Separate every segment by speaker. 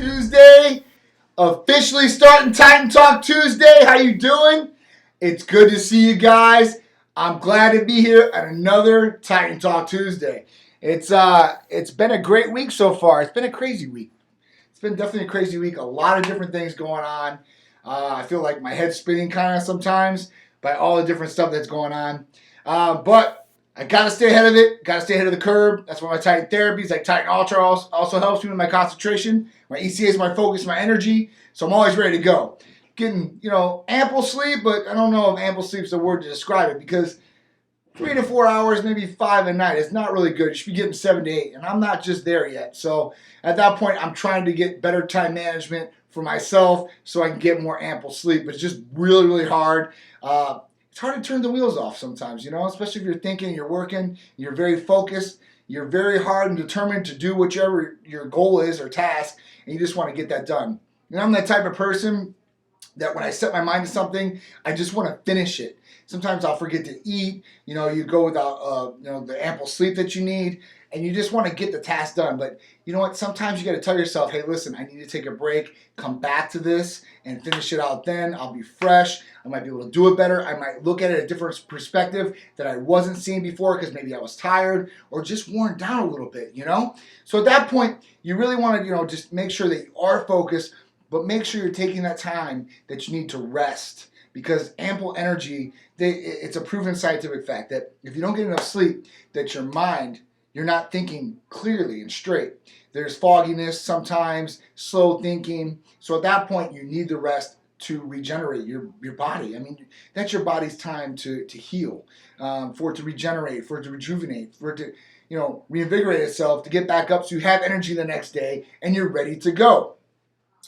Speaker 1: Tuesday. Officially starting Titan Talk Tuesday. How you doing? It's good to see you guys. I'm glad to be here at another Titan Talk Tuesday. It's been a great week so far. It's been a crazy week. It's been definitely a crazy week. A lot of different things going on. I feel like my head's spinning kind of sometimes by all the different stuff that's going on. But I got to stay ahead of it. Got to stay ahead of the curve. That's why my Titan therapies like Titan Ultra also helps me with my concentration. My ECA is my focus, my energy. So I'm always ready to go. Getting, ample sleep, but I don't know if ample sleep is the word to describe it because 3 to 4 hours, maybe 5 a night is not really good. You should be getting 7 to 8, and I'm not just there yet. So at that point, I'm trying to get better time management for myself so I can get more ample sleep. But it's just really, really hard. It's hard to turn the wheels off sometimes, especially if you're thinking, you're working, you're very focused, you're very hard and determined to do whichever your goal is or task, and you just want to get that done. And I'm that type of person that when I set my mind to something, I just want to finish it. Sometimes I'll forget to eat, you go without, the ample sleep that you need, and you just want to get the task done. But you know what? Sometimes you got to tell yourself, hey, listen, I need to take a break, come back to this, and finish it out then. I'll be fresh. I might be able to do it better. I might look at it a different perspective that I wasn't seeing before because maybe I was tired or just worn down a little bit, So at that point, you really want to, just make sure that you are focused, but make sure you're taking that time that you need to rest. Because ample energy, it's a proven scientific fact that if you don't get enough sleep, that your mind, you're not thinking clearly and straight. There's fogginess sometimes, slow thinking. So at that point, you need the rest to regenerate your body. I mean, that's your body's time to heal, for it to regenerate, for it to rejuvenate, for it to reinvigorate itself, to get back up so you have energy the next day and you're ready to go.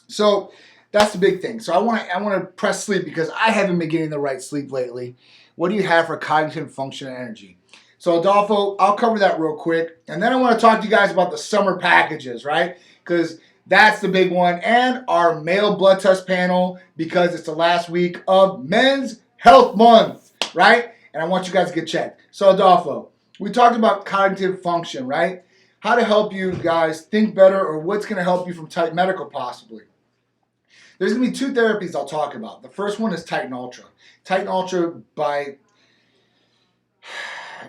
Speaker 1: So that's the big thing. So I want to press sleep because I haven't been getting the right sleep lately. What do you have for cognitive function and energy? So Adolfo, I'll cover that real quick. And then I want to talk to you guys about the summer packages, right? Because that's the big one. And our male blood test panel because it's the last week of Men's Health Month, right? And I want you guys to get checked. So Adolfo, we talked about cognitive function, right? How to help you guys think better or what's going to help you from Titan Medical possibly. There's going to be 2 therapies I'll talk about. The first one is Titan Ultra. Titan Ultra, by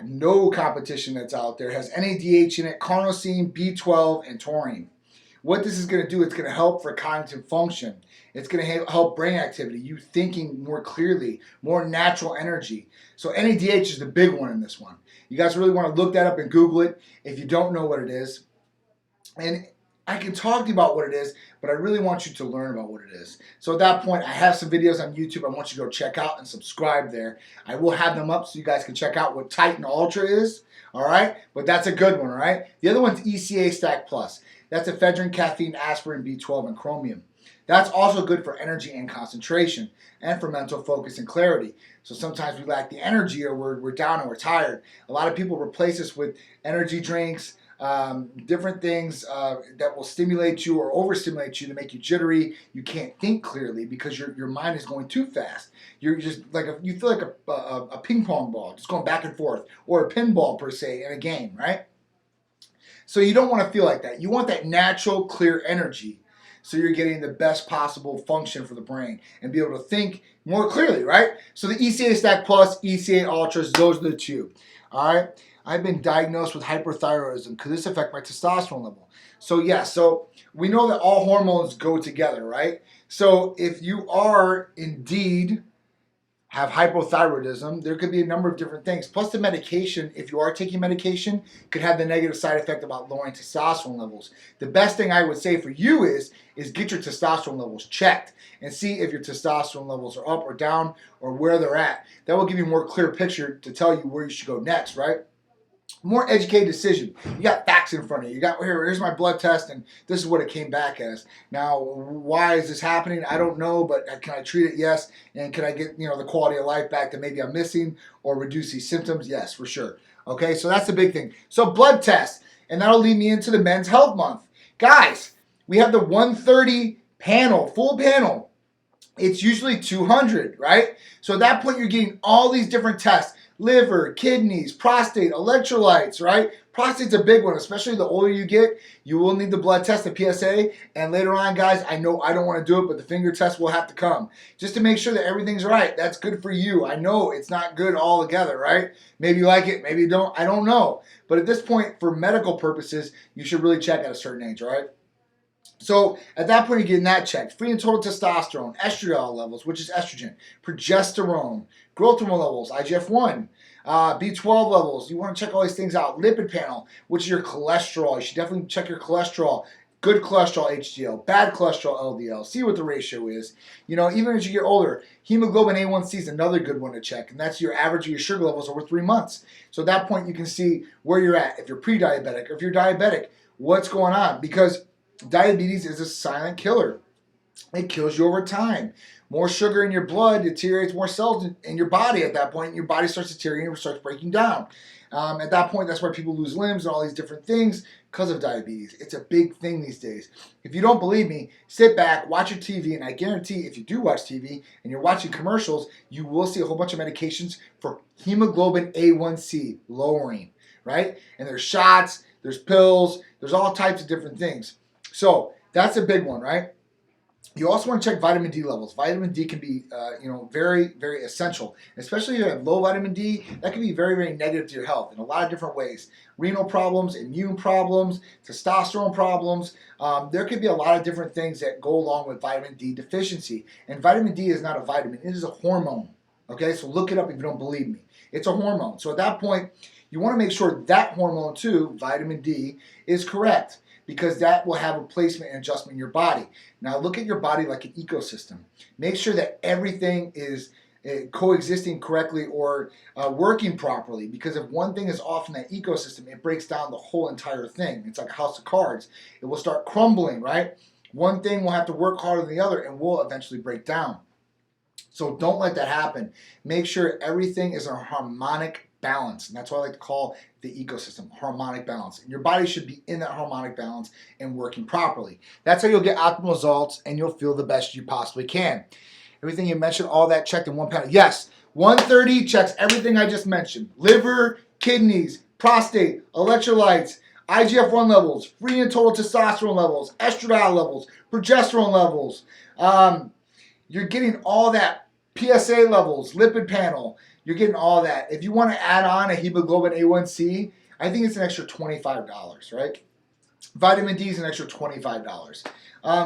Speaker 1: no competition that's out there, has NADH in it, carnosine, B12, and taurine. What this is going to do, it's going to help for cognitive function. It's going to help brain activity, you thinking more clearly, more natural energy. So NADH is the big one in this one. You guys really want to look that up and Google it if you don't know what it is. And I can talk to you about what it is, but I really want you to learn about what it is. So at that point, I have some videos on YouTube I want you to go check out and subscribe there. I will have them up so you guys can check out what Titan Ultra is, all right? But that's a good one, all right? The other one's ECA Stack Plus. That's ephedrine, caffeine, aspirin, B12, and chromium. That's also good for energy and concentration and for mental focus and clarity. So sometimes we lack the energy or we're down and we're tired. A lot of people replace this with energy drinks, different things that will stimulate you or overstimulate you to make you jittery. You can't think clearly because your mind is going too fast. You're just you feel like a ping pong ball, just going back and forth, or a pinball per se in a game, right? So you don't want to feel like that. You want that natural, clear energy so you're getting the best possible function for the brain and be able to think more clearly, right? So the ECA Stack Plus, ECA Ultras, those are the 2, all right? I've been diagnosed with hyperthyroidism. Could this affect my testosterone level? So yeah, so we know that all hormones go together, right? So if you are indeed have hypothyroidism, there could be a number of different things. Plus the medication, if you are taking medication, could have the negative side effect about lowering testosterone levels. The best thing I would say for you is get your testosterone levels checked and see if your testosterone levels are up or down or where they're at. That will give you a more clear picture to tell you where you should go next, right? More educated decision. You got facts in front of you. You got here's my blood test, and this is what it came back as. Now, why is this happening? I don't know, but can I treat it? Yes. And can I get the quality of life back that maybe I'm missing or reduce these symptoms? Yes, for sure. Okay, so that's the big thing. So blood test, and that'll lead me into the Men's Health Month, guys. We have the 130 panel, full panel. It's usually 200, right? So at that point, you're getting all these different tests. liver, kidneys, prostate, electrolytes, right? Prostate's a big one, especially the older you get. You will need the blood test, the PSA, and later on, guys, I know I don't want to do it, but the finger test will have to come just to make sure that everything's right. That's good for you. I know it's not good all together, right? Maybe you like it, maybe you don't. I don't know. But at this point, for medical purposes, you should really check at a certain age, all right? So at that point, you're getting that checked. Free and total testosterone, estradiol levels, which is estrogen, progesterone, growth hormone levels, IGF-1, B12 levels. You want to check all these things out. Lipid panel, which is your cholesterol. You should definitely check your cholesterol. Good cholesterol, HDL. Bad cholesterol, LDL. See what the ratio is. Even as you get older, hemoglobin A1C is another good one to check, and that's your average of your sugar levels over 3 months. So at that point, you can see where you're at. If you're pre-diabetic or if you're diabetic, what's going on? Because diabetes is a silent killer. It kills you over time. More sugar in your blood deteriorates more cells in your body at that point. Your body starts deteriorating and starts breaking down. At that point, that's why people lose limbs and all these different things because of diabetes. It's a big thing these days. If you don't believe me, sit back, watch your TV, and I guarantee if you do watch TV and you're watching commercials, you will see a whole bunch of medications for hemoglobin A1C lowering, right? And there's shots, there's pills, there's all types of different things. So that's a big one, right? You also want to check vitamin D levels. Vitamin D can be, very, very essential. Especially if you have low vitamin D, that can be very, very negative to your health in a lot of different ways. Renal problems, immune problems, testosterone problems. There could be a lot of different things that go along with vitamin D deficiency. And vitamin D is not a vitamin. It is a hormone. Okay, so look it up if you don't believe me. It's a hormone. So at that point, you want to make sure that hormone too, vitamin D, is correct, because that will have a placement and adjustment in your body. Now look at your body like an ecosystem. Make sure that everything is coexisting correctly or working properly, because if one thing is off in that ecosystem, it breaks down the whole entire thing. It's like a house of cards. It will start crumbling, right? One thing will have to work harder than the other and will eventually break down. So don't let that happen. Make sure everything is in a harmonic balance. And that's what I like to call the ecosystem, harmonic balance. And your body should be in that harmonic balance and working properly. That's how you'll get optimal results and you'll feel the best you possibly can. Everything you mentioned, all that checked in one panel. Yes, 130 checks everything I just mentioned. Liver, kidneys, prostate, electrolytes, IGF-1 levels, free and total testosterone levels, estradiol levels, progesterone levels. You're getting all that. PSA levels, lipid panel, you're getting all that. If you want to add on a hemoglobin A1C, I think it's an extra $25, right? Vitamin D is an extra $25.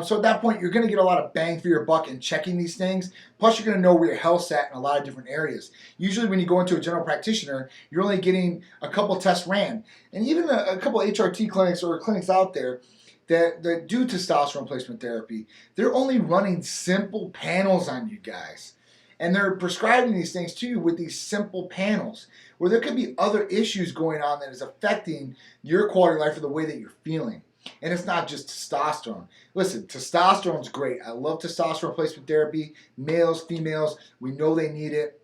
Speaker 1: So at that point, you're going to get a lot of bang for your buck in checking these things. Plus, you're going to know where your health's at in a lot of different areas. Usually, when you go into a general practitioner, you're only getting a couple tests ran. And even a couple HRT clinics or clinics out there that do testosterone replacement therapy, they're only running simple panels on you guys. And they're prescribing these things to you with these simple panels, where there could be other issues going on that is affecting your quality of life or the way that you're feeling. And it's not just testosterone. Listen, testosterone's great. I love testosterone replacement therapy. Males, females, we know they need it.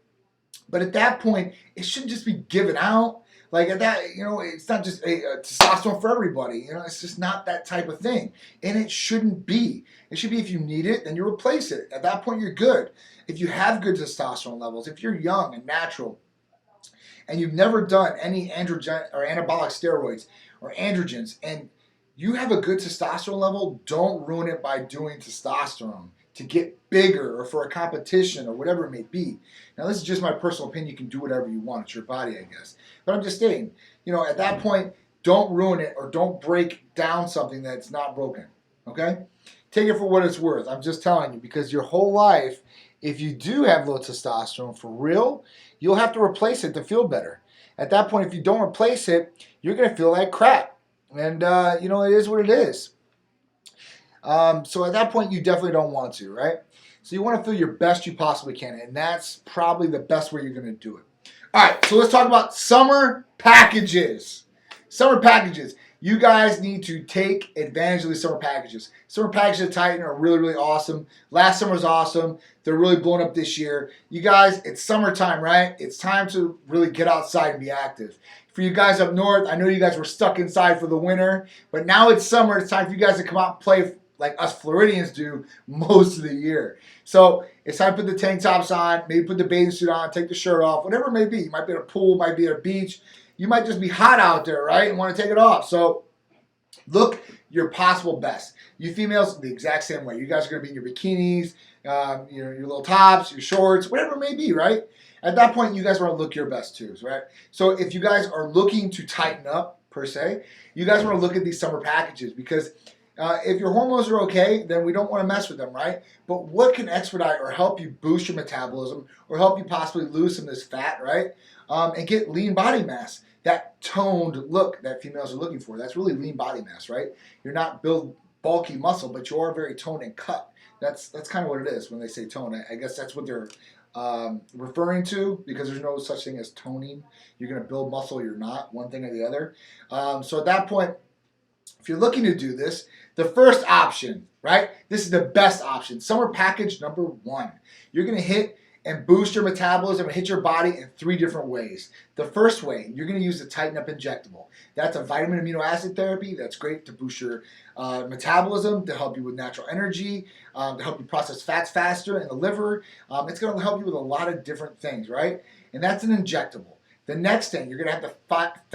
Speaker 1: But at that point, it shouldn't just be given out. Like at that, it's not just a testosterone for everybody. It's just not that type of thing. And it shouldn't be. It should be if you need it, then you replace it. At that point, you're good. If you have good testosterone levels, if you're young and natural, and you've never done any androgen or anabolic steroids or androgens, and you have a good testosterone level, don't ruin it by doing testosterone to get bigger or for a competition or whatever it may be. Now, this is just my personal opinion. You can do whatever you want. It's your body, I guess. But I'm just saying, at that point, don't ruin it or don't break down something that's not broken, okay? Take it for what it's worth. I'm just telling you, because your whole life, if you do have low testosterone for real, you'll have to replace it to feel better. At that point, if you don't replace it, you're going to feel like crap. And, it is what it is. So at that point, you definitely don't want to, right? So you want to feel your best you possibly can, and that's probably the best way you're going to do it. All right, so let's talk about summer packages. Summer packages. You guys need to take advantage of these summer packages. Summer packages at Titan are really, really awesome. Last summer was awesome. They're really blowing up this year. You guys, it's summertime, right? It's time to really get outside and be active. For you guys up north, I know you guys were stuck inside for the winter, but now it's summer. It's time for you guys to come out and play like us Floridians do most of the year. So it's time to put the tank tops on, maybe put the bathing suit on, take the shirt off, whatever it may be. You might be at a pool, might be at a beach. You might just be hot out there, right, and want to take it off. So look your possible best. You females, the exact same way. You guys are going to be in your bikinis, your little tops, your shorts, whatever it may be, right? At that point, you guys want to look your best too, right? So if you guys are looking to tighten up, per se, you guys want to look at these summer packages because if your hormones are okay, then we don't want to mess with them, right? But what can expedite or help you boost your metabolism or help you possibly lose some of this fat, right? And get lean body mass. That toned look that females are looking for. That's really lean body mass, right? You're not build bulky muscle, but you are very toned and cut. That's kind of what it is when they say tone. I guess that's what they're referring to because there's no such thing as toning. You're going to build muscle, you're not, one thing or the other. So at that point, if you're looking to do this, the first option, right? This is the best option. Summer package number 1. You're going to hit and boost your metabolism and hit your body in 3 different ways. The first way, you're going to use the Tighten Up Injectable. That's a vitamin amino acid therapy that's great to boost your metabolism, to help you with natural energy, to help you process fats faster in the liver. It's going to help you with a lot of different things, right? And that's an injectable. The next thing, you're going to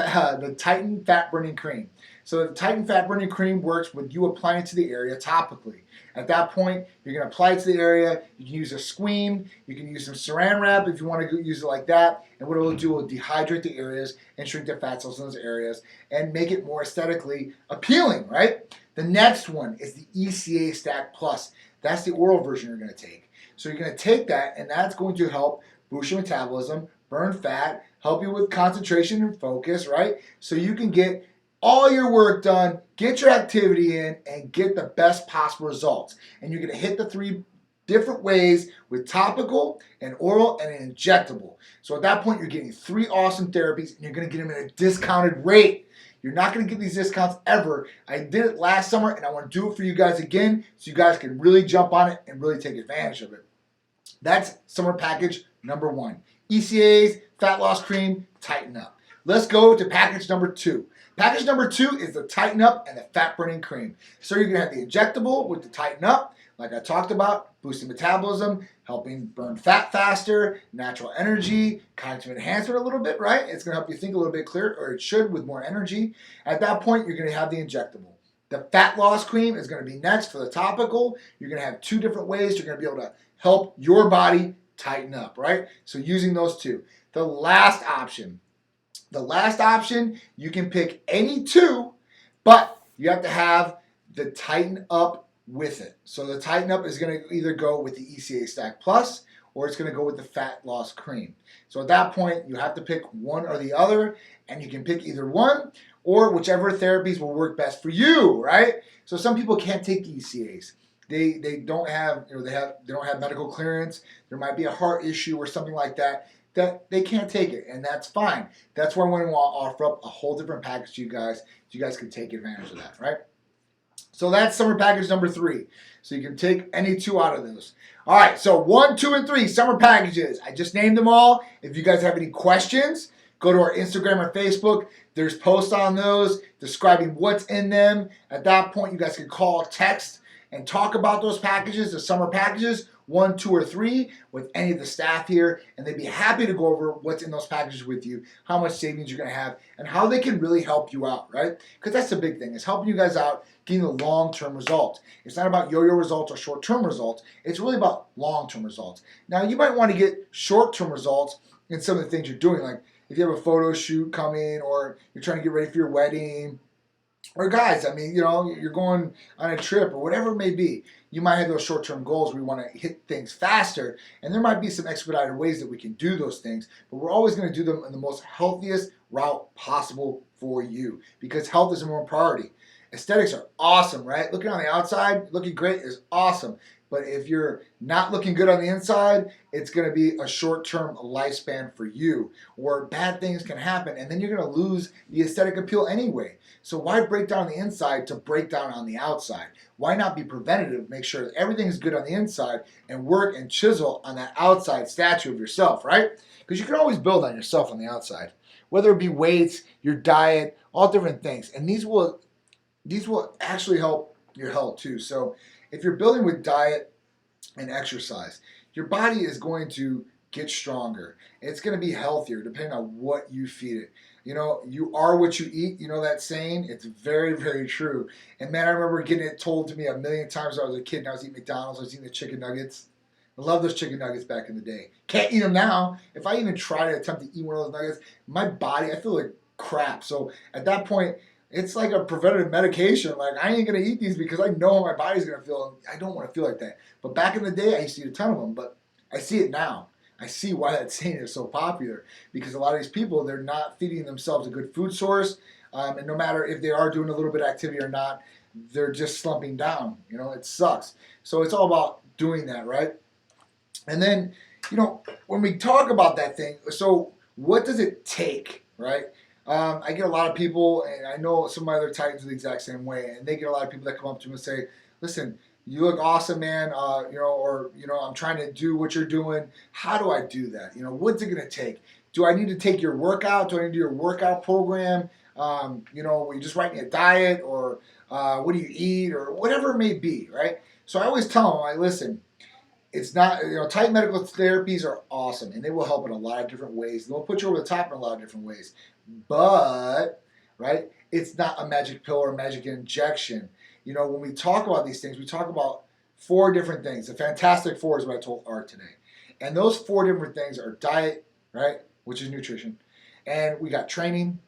Speaker 1: have the Titan Fat Burning Cream. So the Titan Fat Burning Cream works with you applying it to the area topically. At that point, you're going to apply it to the area. You can use a squeam. You can use some saran wrap if you want to use it like that. And what it will do, it will dehydrate the areas and shrink the fat cells in those areas and make it more aesthetically appealing, right? The next one is the ECA Stack Plus. That's the oral version you're going to take. So you're going to take that, and that's going to help boost your metabolism, burn fat, help you with concentration and focus, right? So you can get all your work done, get your activity in, and get the best possible results. And you're going to hit the 3 different ways with topical, and oral, and an injectable. So at that point, you're getting 3 awesome therapies, and you're going to get them at a discounted rate. You're not going to get these discounts ever. I did it last summer, and I want to do it for you guys again so you guys can really jump on it and really take advantage of it. That's summer package number 1. ECA's Fat Loss Cream, Tighten Up. Let's go to package number 2. Package number 2 is the Tighten Up and the Fat Burning Cream. So you're going to have the injectable with the Tighten Up, like I talked about, boosting metabolism, helping burn fat faster, natural energy, cognitive enhancement a little bit, right? It's going to help you think a little bit clearer, or it should, with more energy. At that point, you're going to have the injectable. The Fat Loss Cream is going to be next for the topical. You're going to have 2 different ways you're going to be able to help your body tighten up, right? So using those 2. The last option, you can pick any 2, but you have to have the Tighten Up with it. So the Tighten Up is going to either go with the ECA Stack Plus, or it's going to go with the Fat Loss Cream. So at that point, you have to pick one or the other, and you can pick either one, or whichever therapies will work best for you, right? So some people can't take ECAs. They don't have, they don't have medical clearance. There might be a heart issue or something like that they can't take it, and that's fine. That's why I want to offer up a whole different package to you guys, so you guys can take advantage of that, right? So that's summer package number 3. So you can take any 2 out of those. All right, so 1, 2, and 3 summer packages. I just named them all. If you guys have any questions, go to our Instagram or Facebook. There's posts on those describing what's in them. At that point, you guys can call, text, and talk about those packages, the summer packages, 1, 2, or 3, with any of the staff here, and they'd be happy to go over what's in those packages with you, how much savings you're going to have, and how they can really help you out, right? Because that's the big thing, is helping you guys out, getting the long-term results. It's not about yo-yo results or short-term results. It's really about long-term results. Now, you might want to get short-term results in some of the things you're doing, like if you have a photo shoot coming, or you're trying to get ready for your wedding, or guys, I mean, you're going on a trip or whatever it may be. You might have those short-term goals where you want to hit things faster, and there might be some expedited ways that we can do those things, but we're always going to do them in the most healthiest route possible for you, because health is the more priority. Aesthetics are awesome, right? Looking on the outside, looking great is awesome. But if you're not looking good on the inside, it's going to be a short-term lifespan for you, or bad things can happen, and then you're going to lose the aesthetic appeal anyway. So why break down the inside to break down on the outside? Why not be preventative, make sure that everything is good on the inside, and work and chisel on that outside statue of yourself, right? Because you can always build on yourself on the outside, whether it be weights, your diet, all different things. And these will actually help your health too. So if you're building with diet and exercise, your body is going to get stronger. It's going to be healthier depending on what you feed it. You know, you are what you eat. You know that saying? It's very, very true. And man, I remember getting it told to me a million times when I was a kid and I was eating McDonald's. I was eating the chicken nuggets. I love those chicken nuggets back in the day. Can't eat them now. If I even try to attempt to eat one of those nuggets, my body, I feel like crap. So at that point, it's like a preventative medication. Like, I ain't going to eat these because I know how my body's going to feel. I don't want to feel like that. But back in the day, I used to eat a ton of them. But I see it now. I see why that saying is so popular. Because a lot of these people, they're not feeding themselves a good food source. And no matter if they are doing a little bit of activity or not, they're just slumping down. You know, it sucks. So it's all about doing that, right? And then, you know, when we talk about that thing, so what does it take, right? I get a lot of people, and I know some of my other Titans are the exact same way, and they get a lot of people that come up to me and say, listen, you look awesome, man, I'm trying to do what you're doing. How do I do that? You know, what's it going to take? Do I need to take your workout? Do I need to do your workout program? Will you just write me a diet, or what do you eat, or whatever it may be, right? So I always tell them, listen, it's not, Tight medical therapies are awesome, and they will help in a lot of different ways. They'll put you over the top in a lot of different ways. But, right, it's not a magic pill or a magic injection. You know, when we talk about these things, we talk about 4 different things. The Fantastic Four is what I told Art today. And those 4 different things are diet, right, which is nutrition. And we got training,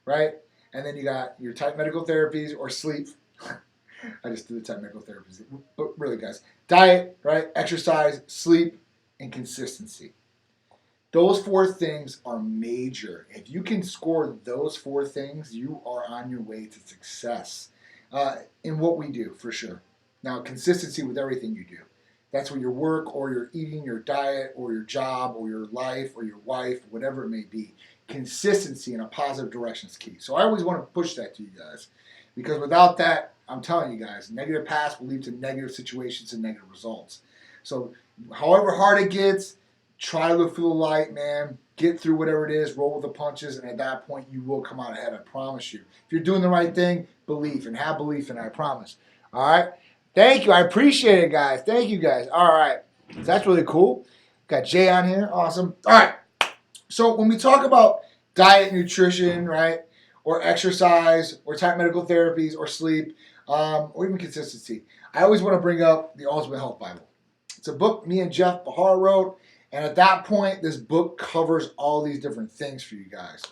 Speaker 1: right? And then you got your tight medical therapies or sleep. I just did the tight medical therapies. But really, guys, diet, right, exercise, sleep, and consistency. Those 4 things are major. If you can score those 4 things, you are on your way to success in what we do, for sure. Now, consistency with everything you do. That's what your work or your eating, your diet, or your job, or your life, or your wife, whatever it may be. Consistency in a positive direction is key. So I always want to push that to you guys. Because without that, I'm telling you guys, negative past will lead to negative situations and negative results. So however hard it gets, try to look for the light, man. Get through whatever it is, roll with the punches, and at that point, you will come out ahead, I promise you. If you're doing the right thing, believe, and have belief in it, I promise. All right? Thank you. I appreciate it, guys. Thank you, guys. All right. So that's really cool. Got Jay on here. Awesome. All right. So when we talk about diet, nutrition, right, or exercise, or tight medical therapies, or sleep, or even consistency, I always want to bring up the Ultimate Health Bible. It's a book me and Jeff Bahar wrote, and at that point, this book covers all these different things for you guys.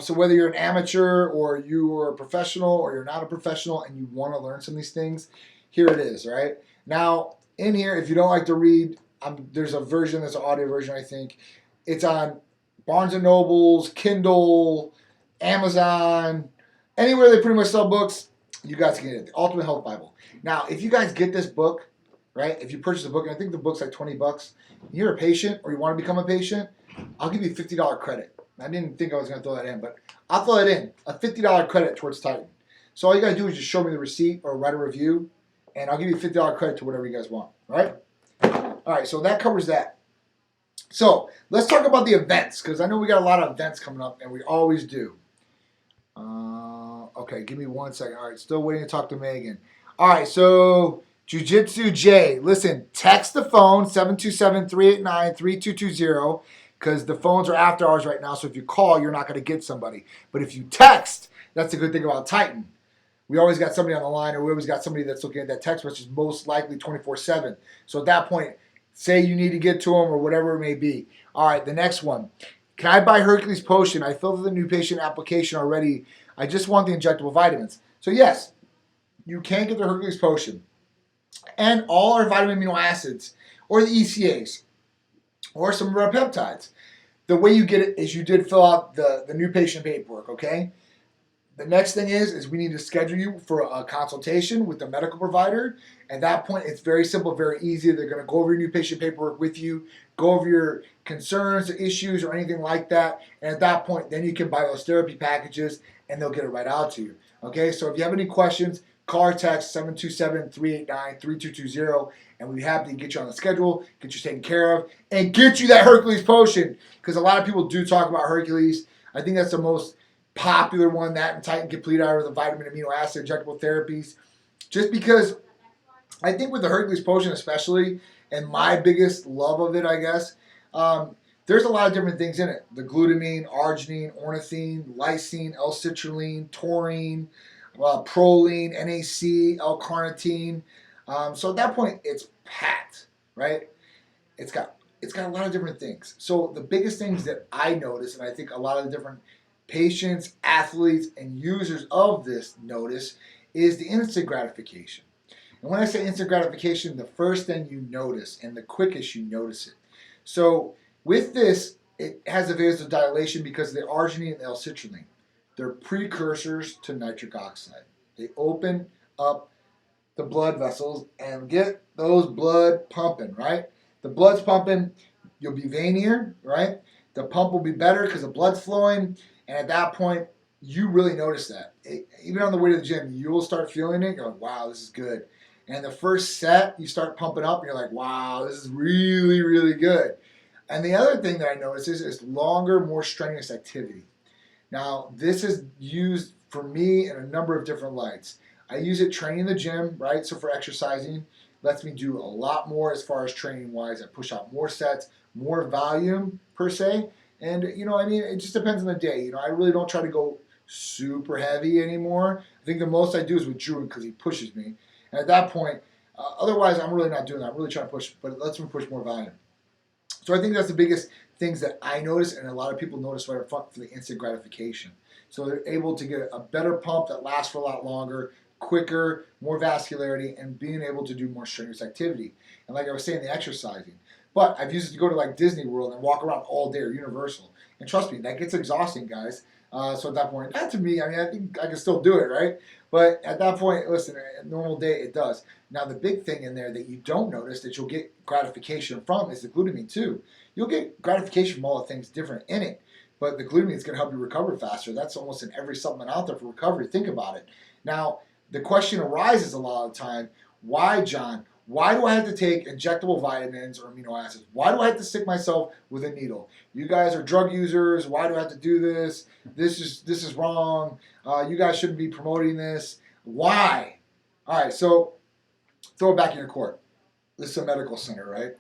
Speaker 1: So whether you're an amateur, or you are a professional, or you're not a professional, and you want to learn some of these things, here it is, right? Now, in here, if you don't like to read, there's a version, there's an audio version, I think. It's on Barnes & Noble's, Kindle, Amazon, anywhere they pretty much sell books, you guys can get it. The Ultimate Health Bible. Now, if you guys get this book, right, if you purchase the book, and I think the book's like $20, you're a patient or you want to become a patient, I'll give you a $50 credit. I didn't think I was going to throw that in, but I'll throw that in. A $50 credit towards Titan. So all you got to do is just show me the receipt or write a review, and I'll give you a $50 credit to whatever you guys want. All right? All right, so that covers that. So let's talk about the events, because I know we got a lot of events coming up, and we always do. Okay, give me 1 second. All right, still waiting to talk to Megan. All right, so Jiu-Jitsu Jay, listen, text the phone, 727-389-3220, because the phones are after hours right now, so if you call, you're not going to get somebody. But if you text, that's the good thing about Titan. We always got somebody on the line, or we always got somebody that's looking at that text message, most likely 24/7. So at that point, say you need to get to them or whatever it may be. All right, the next one. Can I buy Hercules Potion? I filled out the new patient application already. I just want the injectable vitamins. So yes, you can get the Hercules Potion. And all our vitamin amino acids, or the ECAs, or some of our peptides. The way you get it is you did fill out the new patient paperwork, okay? The next thing is we need to schedule you for a consultation with the medical provider. At that point, it's very simple, very easy. They're going to go over your new patient paperwork with you, go over your concerns, issues, or anything like that. And at that point, then you can buy those therapy packages, and they'll get it right out to you. Okay, so if you have any questions, call or text 727-389-3220, and we'd be happy to get you on the schedule, get you taken care of, and get you that Hercules Potion. Because a lot of people do talk about Hercules. I think that's the most popular one, that and Titan Complete, are the vitamin amino acid injectable therapies. just because I think with the Hercules potion especially, and my biggest love of it, I guess, there's a lot of different things in it. The glutamine, arginine, ornithine, lysine, L-citrulline, taurine, proline, NAC, L-carnitine. So at that point, it's packed, right? It's got it's got a lot of different things. So the biggest things that I notice, and I think a lot of the different patients, athletes, and users of this notice, is the instant gratification. And when I say instant gratification, the first thing you notice and the quickest you notice it. So with this, it has a vasodilation because of the arginine and L-citrulline. They're precursors to nitric oxide. They open up the blood vessels and get those blood pumping, right? The blood's pumping, you'll be veinier, right? The pump will be better because the blood's flowing, and at that point, you really notice that. Even on the way to the gym, you'll start feeling it. You're like, wow, this is good. And the first set, you start pumping up, and you're like, wow, this is really, really good. And the other thing that I notice is longer, more strenuous activity. Now, this is used for me in a number of different lights. I use it training in the gym, right? So for exercising, lets me do a lot more as far as training wise. I push out more sets, more volume per se. And, I mean, it just depends on the day. I really don't try to go super heavy anymore. I think the most I do is with Drew because he pushes me. And at that point, otherwise, I'm really not doing that. I'm really trying to push, but it lets me push more volume. So I think that's the biggest things that I notice, and a lot of people notice right up front for the instant gratification. So they're able to get a better pump that lasts for a lot longer, quicker, more vascularity, and being able to do more strenuous activity. And like I was saying, the exercising. But I've used it to go to like Disney World and walk around all day or Universal. And trust me, that gets exhausting, guys. So at that point, not to me, I mean, I think I can still do it, right? But at that point, listen, a normal day, it does. Now, the big thing in there that you don't notice that you'll get gratification from is the glutamine, too. You'll get gratification from all the things different in it, but the glutamine is going to help you recover faster. That's almost in every supplement out there for recovery. Think about it. Now, the question arises a lot of the time, why, John? Why do I have to take injectable vitamins or amino acids? Why do I have to stick myself with a needle? You guys are drug users. Why do I have to do this? This is wrong. You guys shouldn't be promoting this. Why? All right, so throw it back in your court. This is a medical center, right?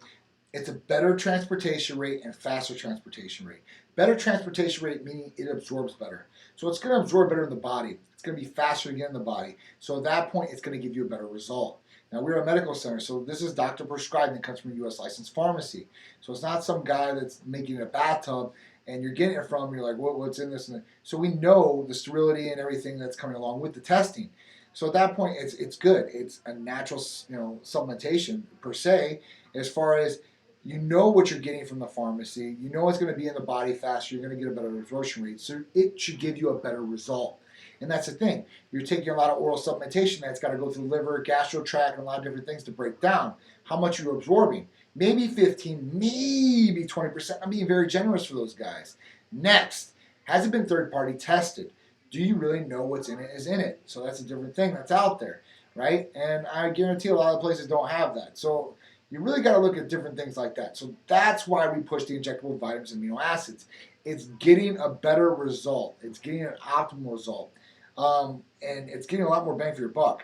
Speaker 1: It's a better transportation rate and faster transportation rate. Better transportation rate meaning it absorbs better. So it's going to absorb better in the body. It's going to be faster to get in the body. So at that point, it's going to give you a better result. Now, we're a medical center, so this is doctor prescribed and comes from a U.S. licensed pharmacy. So it's not some guy that's making a bathtub and you're getting it from, you're like, what's in this? So we know the sterility and everything that's coming along with the testing. So at that point, it's good. It's a natural, supplementation per se, as far as you know what you're getting from the pharmacy. You know it's going to be in the body faster. You're going to get a better absorption rate. So it should give you a better result. And that's the thing. You're taking a lot of oral supplementation that's got to go through the liver, gastro tract, and a lot of different things to break down how much you're absorbing. Maybe 15, maybe 20%. I'm being very generous for those guys. Next, has it been third-party tested? Do you really know what's in it is in it? So that's a different thing that's out there, right? And I guarantee a lot of places don't have that. So you really got to look at different things like that. So that's why we push the injectable vitamins and amino acids. It's getting a better result. It's getting an optimal result. And it's getting a lot more bang for your buck.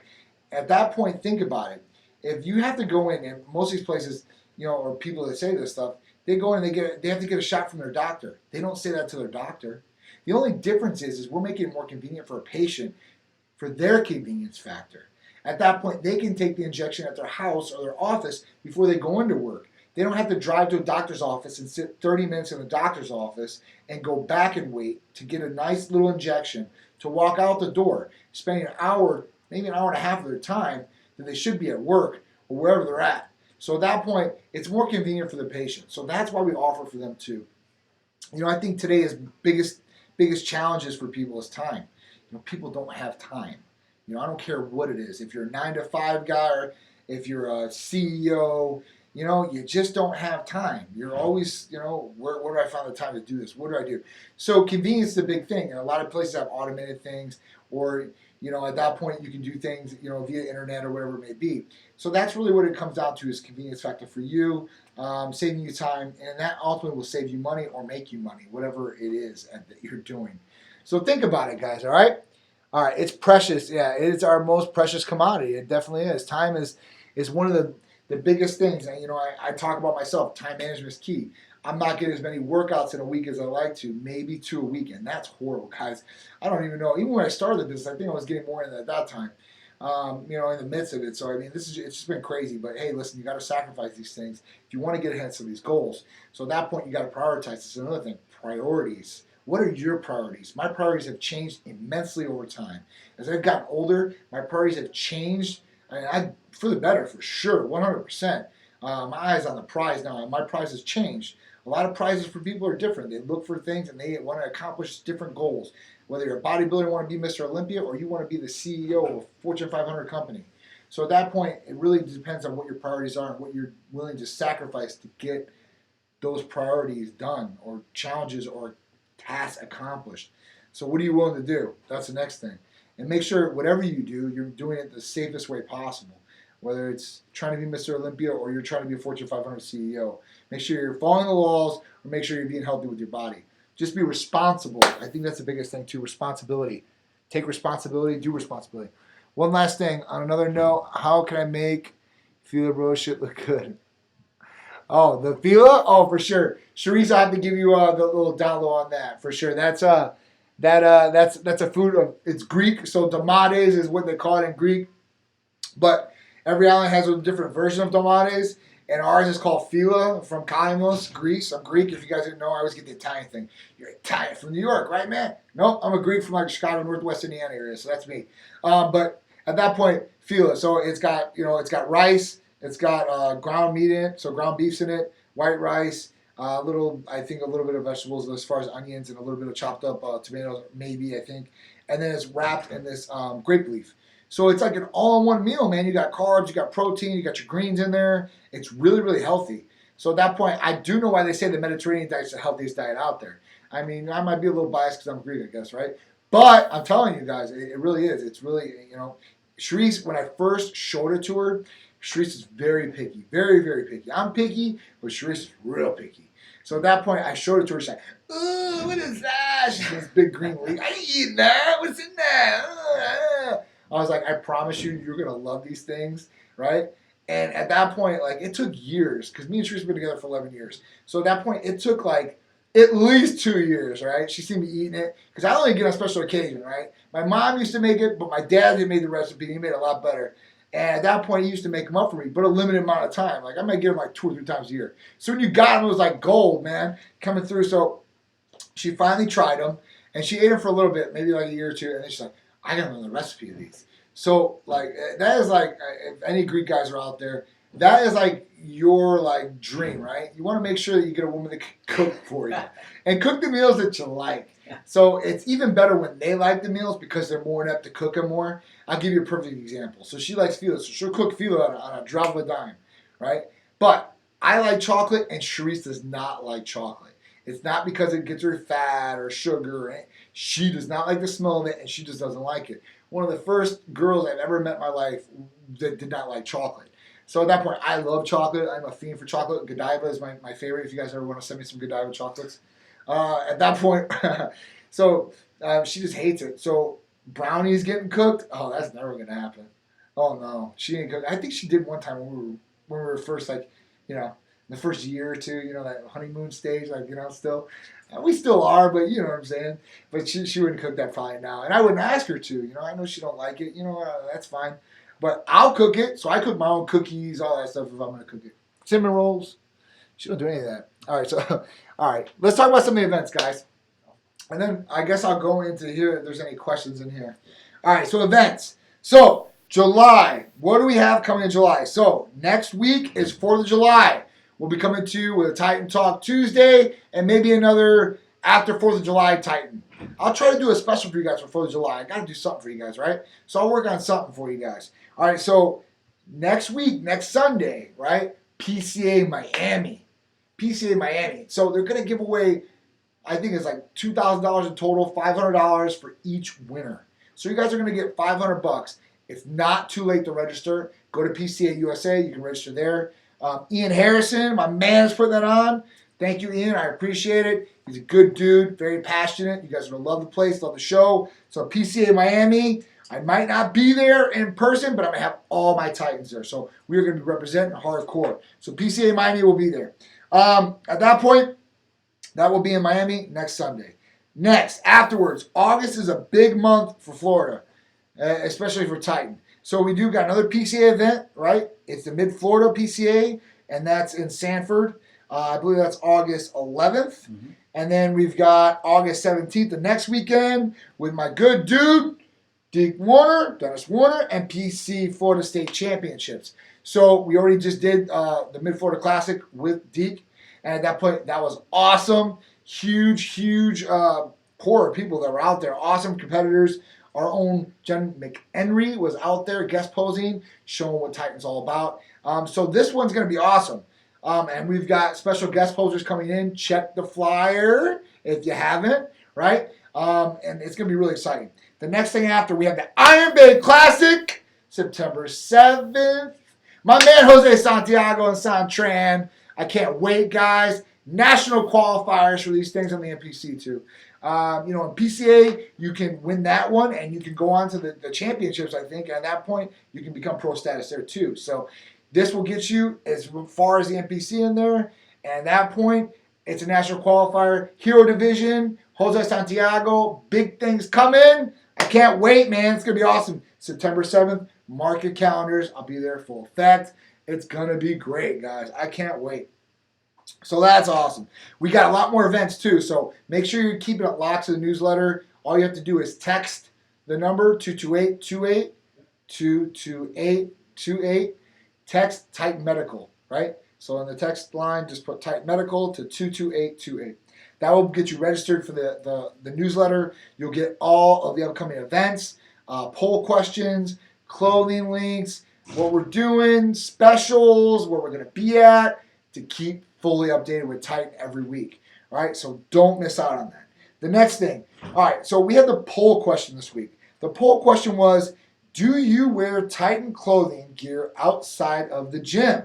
Speaker 1: At that point, think about it. If you have to go in, and most of these places, or people that say this stuff, they go in and they have to get a shot from their doctor. They don't say that to their doctor. The only difference is we're making it more convenient for a patient for their convenience factor. At that point, they can take the injection at their house or their office before they go into work. They don't have to drive to a doctor's office and sit 30 minutes in the doctor's office and go back and wait to get a nice little injection to walk out the door, spending an hour, maybe an hour and a half of their time that they should be at work or wherever they're at. So at that point, it's more convenient for the patient. So that's why we offer for them too. I think today's biggest challenges for people is time. People don't have time. I don't care what it is. If you're a 9-to-5 guy or if you're a CEO, you just don't have time. You're always, where do I find the time to do this? What do I do? So convenience is the big thing. And a lot of places have automated things or, at that point you can do things, via internet or whatever it may be. So that's really what it comes down to is convenience factor for you, saving you time, and that ultimately will save you money or make you money, whatever it is that you're doing. So think about it, guys, all right? All right, it's precious. Yeah, it is our most precious commodity. It definitely is. Time is one of the biggest things. And I talk about myself. Time management is key. I'm not getting as many workouts in a week as I like to. Maybe 2 a week, and that's horrible, guys. I don't even know. Even when I started the business, I think I was getting more in at that time. In the midst of it. So I mean, it's just been crazy. But hey, listen, you got to sacrifice these things if you want to get ahead of some of these goals. So at that point, you got to prioritize. This is another thing. Priorities. What are your priorities? My priorities have changed immensely over time. As I've gotten older, my priorities have changed. For the better, for sure, 100%. My eyes on the prize now, and my prize has changed. A lot of prizes for people are different. They look for things and they want to accomplish different goals. Whether you're a bodybuilder and want to be Mr. Olympia or you want to be the CEO of a Fortune 500 company. So at that point, it really depends on what your priorities are and what you're willing to sacrifice to get those priorities done or challenges or tasks accomplished. So what are you willing to do? That's the next thing. And make sure whatever you do, you're doing it the safest way possible. Whether it's trying to be Mr. Olympia or you're trying to be a Fortune 500 CEO. Make sure you're following the laws or make sure you're being healthy with your body. Just be responsible. I think that's the biggest thing too, responsibility. Take responsibility, do responsibility. One last thing, on another note, how can I make Fila Bro shit look good? Oh, the Fila? Oh, for sure. Sharice, I have to give you the little download on that, for sure. That's a food of, it's Greek, so tamales is what they call it in Greek. But every island has a different version of tamales. And ours is called Fila from Kalimos, Greece. I'm Greek. If you guys didn't know, I always get the Italian thing. You're Italian from New York, right, man? Nope, I'm a Greek from like Chicago, Northwest Indiana area, so that's me. But at that point, Fila. So it's got rice. It's got ground meat in it, so ground beef's in it, white rice, a little bit of vegetables as far as onions and a little bit of chopped up tomatoes, maybe I think, and then it's wrapped in this grape leaf. So it's like an all-in-one meal, man. You got carbs, you got protein, you got your greens in there. It's really, really healthy. So at that point, I do know why they say the Mediterranean diet is the healthiest diet out there. I mean, I might be a little biased because I'm Greek, I guess, right? But I'm telling you guys, it really is. It's really, Sharice, when I first showed it to her, Sharice is very picky, very, very picky. I'm picky, but Sharice is real picky. So at that point, I showed it to her. She's like, "Ooh, what is that?" She's this big green leaf. I ain't eating that. What's in that? I was like, I promise you, you're going to love these things, right? And at that point, like, it took years, because me and Sharice have been together for 11 years. So at that point, it took, like, at least 2 years, right? She seen me eating it, because I only get on special occasion, right? My mom used to make it, but my dad had made the recipe, and he made it a lot better. And at that point, he used to make them up for me, but a limited amount of time. Like, I might get them, like, 2 or 3 times a year. So when you got them, it was like gold, man, coming through. So she finally tried them, and she ate them for a little bit, maybe like a year or two, and then she's like, I gotta know the recipe of these. So, like, that is like, if any Greek guys are out there, that is like your, like, dream, right? You want to make sure that you get a woman that can cook for you and cook the meals that you like. So it's even better when they like the meals because they're more inept to cook them more. I'll give you a perfect example. So she likes filo, so she'll cook filo on a drop of a dime, right? But I like chocolate, and Sharice does not like chocolate. It's not because it gets her fat or sugar. She does not like the smell of it, and she just doesn't like it. One of the first girls I've ever met in my life that did not like chocolate. So at that point, I love chocolate. I'm a fiend for chocolate. Godiva is my favorite. If you guys ever want to send me some Godiva chocolates. At that point, so she just hates it. So brownies getting cooked, oh, that's never going to happen. Oh, no. She ain't cook. I think she did one time when we were first, like, the first year or two, that honeymoon stage, like, still. We still are, but you know what I'm saying. But she wouldn't cook that probably now. And I wouldn't ask her to. I know she don't like it. That's fine. But I'll cook it. So I cook my own cookies, all that stuff if I'm going to cook it. Cinnamon rolls. She don't do any of that. All right. Let's talk about some of the events, guys. And then I guess I'll go into here if there's any questions in here. All right, so events. So July. What do we have coming in July? So next week is 4th of July. We'll be coming to you with a Titan Talk Tuesday and maybe another after 4th of July Titan. I'll try to do a special for you guys for 4th of July. I got to do something for you guys, right? So I'll work on something for you guys. All right, so next week, next Sunday, right? PCA Miami. PCA Miami. So they're going to give away, I think it's like $2,000 in total, $500 for each winner. So you guys are going to get $500. It's not too late to register. Go to PCA USA. You can register there. Ian Harrison, my man, is putting that on. Thank you, Ian. I appreciate it. He's a good dude, very passionate. You guys are going to love the place, love the show. So PCA Miami, I might not be there in person, but I'm going to have all my Titans there. So we're going to be representing hardcore. So PCA Miami will be there. At that point, that will be in Miami next Sunday. Next, afterwards, August is a big month for Florida, especially for Titan. So we do got another PCA event, right? It's the Mid-Florida PCA, and that's in Sanford. I believe that's August 11th. Mm-hmm. And then we've got August 17th, the next weekend, with my good dude, Dennis Warner, and PC Florida State Championships. So we already just did the Mid-Florida Classic with Deke. And at that point, that was awesome. Huge core of people that were out there. Awesome competitors. Our own Jen McHenry was out there guest posing, showing what Titan's all about. So this one's going to be awesome. And we've got special guest posers coming in. Check the flyer if you haven't, right? And it's going to be really exciting. The next thing after, we have the Iron Bay Classic, September 7th. My man Jose Santiago and Santran. I can't wait, guys. National qualifiers for these things on the NPC too. In PCA, you can win that one, and you can go on to the championships, I think. And at that point, you can become pro status there too. So this will get you as far as the NPC in there. And at that point, it's a national qualifier. Hero Division, Jose Santiago, big things coming. I can't wait, man. It's going to be awesome. September 7th, mark your calendars. I'll be there full effect. It's going to be great, guys. I can't wait. So that's awesome. We got a lot more events, too. So make sure you're keeping it locked to the newsletter. All you have to do is text the number 22828, 22828. Text Titan Medical, right? So in the text line, just put Titan Medical to 22828. That will get you registered for the newsletter. You'll get all of the upcoming events, poll questions, clothing links, what we're doing, specials, where we're going to be at, to keep fully updated with Titan every week. All right, so don't miss out on that. The next thing, all right, so we had the poll question this week. The poll question was, do you wear Titan clothing gear outside of the gym?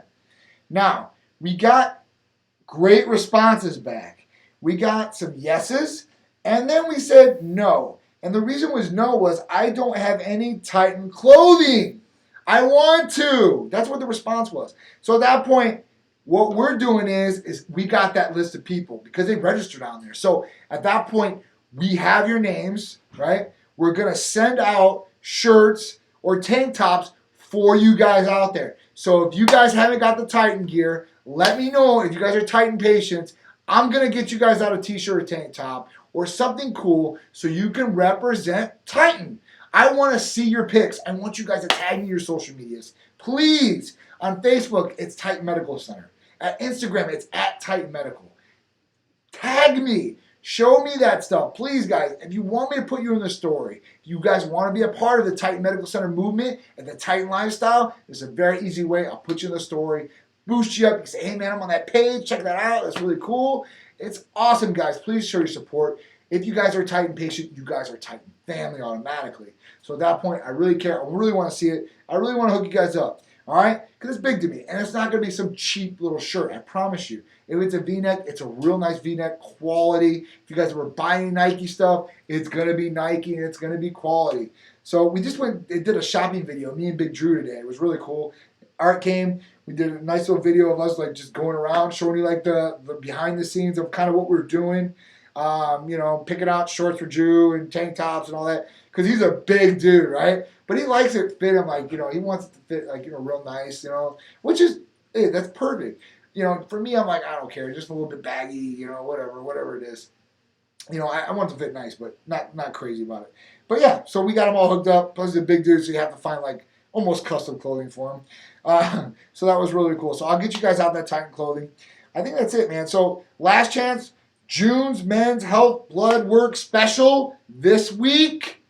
Speaker 1: Now, we got great responses back. We got some yeses, and then we said no. And the reason was no was I don't have any Titan clothing. I want to. That's what the response was. So at that point, what we're doing is we got that list of people because they registered on there. So at that point, we have your names, right? We're going to send out shirts or tank tops for you guys out there. So if you guys haven't got the Titan gear, let me know. If you guys are Titan patients, I'm going to get you guys out a t-shirt or tank top or something cool so you can represent Titan. I want to see your pics. I want you guys to tag me your social medias. Please. On Facebook, it's Titan Medical Center. At Instagram, it's at Titan Medical. Tag me. Show me that stuff. Please, guys, if you want me to put you in the story, if you guys want to be a part of the Titan Medical Center movement and the Titan lifestyle, there's a very easy way. I'll put you in the story, boost you up. You can say, hey, man, I'm on that page. Check that out. That's really cool. It's awesome, guys. Please show your support. If you guys are a Titan patient, you guys are Titan family automatically. So at that point, I really care. I really want to see it. I really want to hook you guys up. All right? Because it's big to me. And it's not going to be some cheap little shirt. I promise you. If it's a V-neck, it's a real nice V-neck quality. If you guys were buying Nike stuff, it's going to be Nike and it's going to be quality. So we just did a shopping video, me and Big Drew today. It was really cool. Art came. We did a nice little video of us like just going around, showing you like the behind the scenes of kind of what we're doing. Picking out shorts for Drew and tank tops and all that. Because he's a big dude, right? But he likes it fit him like, he wants it to fit like, real nice, which is, hey, that's perfect. For me, I'm like, I don't care, just a little bit baggy, whatever it is. I want it to fit nice, but not crazy about it. But yeah, so we got him all hooked up. Plus he's a big dude, so you have to find like almost custom clothing for him. So that was really cool. So I'll get you guys out that Titan clothing. I think that's it, man. So last chance, June's Men's Health Blood Work Special this week.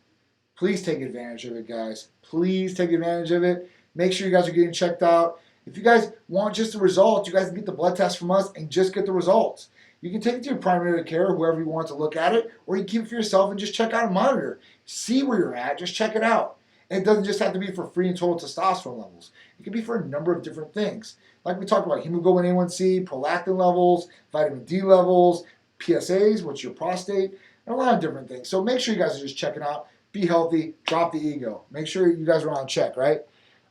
Speaker 1: Please take advantage of it, guys. Please take advantage of it. Make sure you guys are getting checked out. If you guys want just the results, you guys can get the blood test from us and just get the results. You can take it to your primary care, whoever you want to look at it, or you can keep it for yourself and just check out a monitor. See where you're at. Just check it out. And it doesn't just have to be for free and total testosterone levels. It can be for a number of different things. Like we talked about hemoglobin A1C, prolactin levels, vitamin D levels, PSAs, which is your prostate, and a lot of different things. So make sure you guys are just checking out. Be healthy, drop the ego. Make sure you guys are on check, right?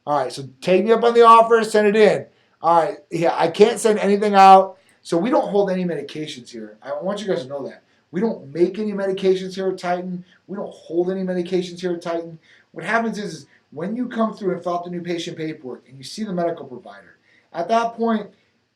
Speaker 1: All right, so take me up on the offer, send it in. All right, yeah, I can't send anything out. So we don't hold any medications here. I want you guys to know that. We don't make any medications here at Titan. We don't hold any medications here at Titan. What happens is when you come through and fill out the new patient paperwork and you see the medical provider, at that point,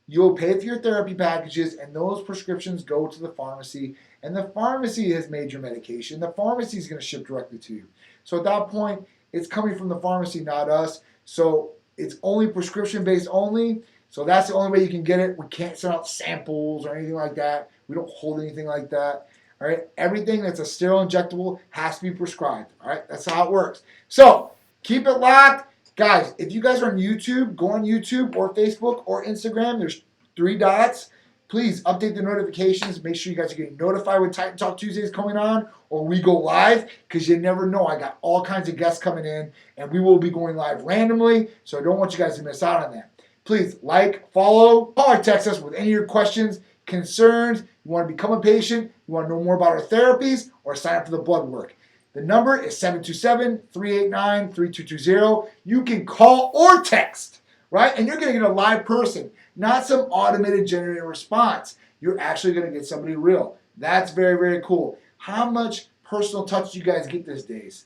Speaker 1: you'll pay for your therapy packages and those prescriptions go to the pharmacy, and the pharmacy has made your medication. The pharmacy is going to ship directly to you. So at that point, it's coming from the pharmacy, not us. So it's only prescription based only. So that's the only way you can get it. We can't send out samples or anything like that. We don't hold anything like that. All right. Everything that's a sterile injectable has to be prescribed. All right. That's how it works. So keep it locked. Guys, if you guys are on YouTube, go on YouTube or Facebook or Instagram. There's 3 dots. Please update the notifications. Make sure you guys are getting notified when Titan Talk Tuesday is coming on or we go live, because you never know. I got all kinds of guests coming in and we will be going live randomly. So I don't want you guys to miss out on that. Please like, follow, call or text us with any of your questions, concerns. You want to become a patient, you want to know more about our therapies, or sign up for the blood work. The number is 727-389-3220. You can call or text, right? And you're going to get a live person, not some automated generated response. You're actually going to get somebody real. That's very, very cool. How much personal touch do you guys get these days?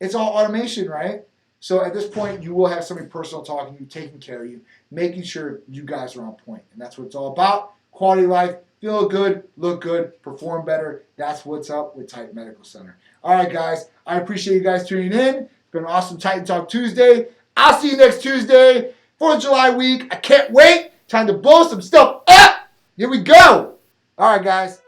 Speaker 1: It's all automation, right? So at this point, you will have somebody personal talking to you, taking care of you, making sure you guys are on point. And that's what it's all about. Quality life, feel good, look good, perform better. That's what's up with Titan Medical Center. All right, guys. I appreciate you guys tuning in. It's been an awesome Titan Talk Tuesday. I'll see you next Tuesday, 4th of July week. I can't wait. Time to blow some stuff up. Here we go. All right, guys.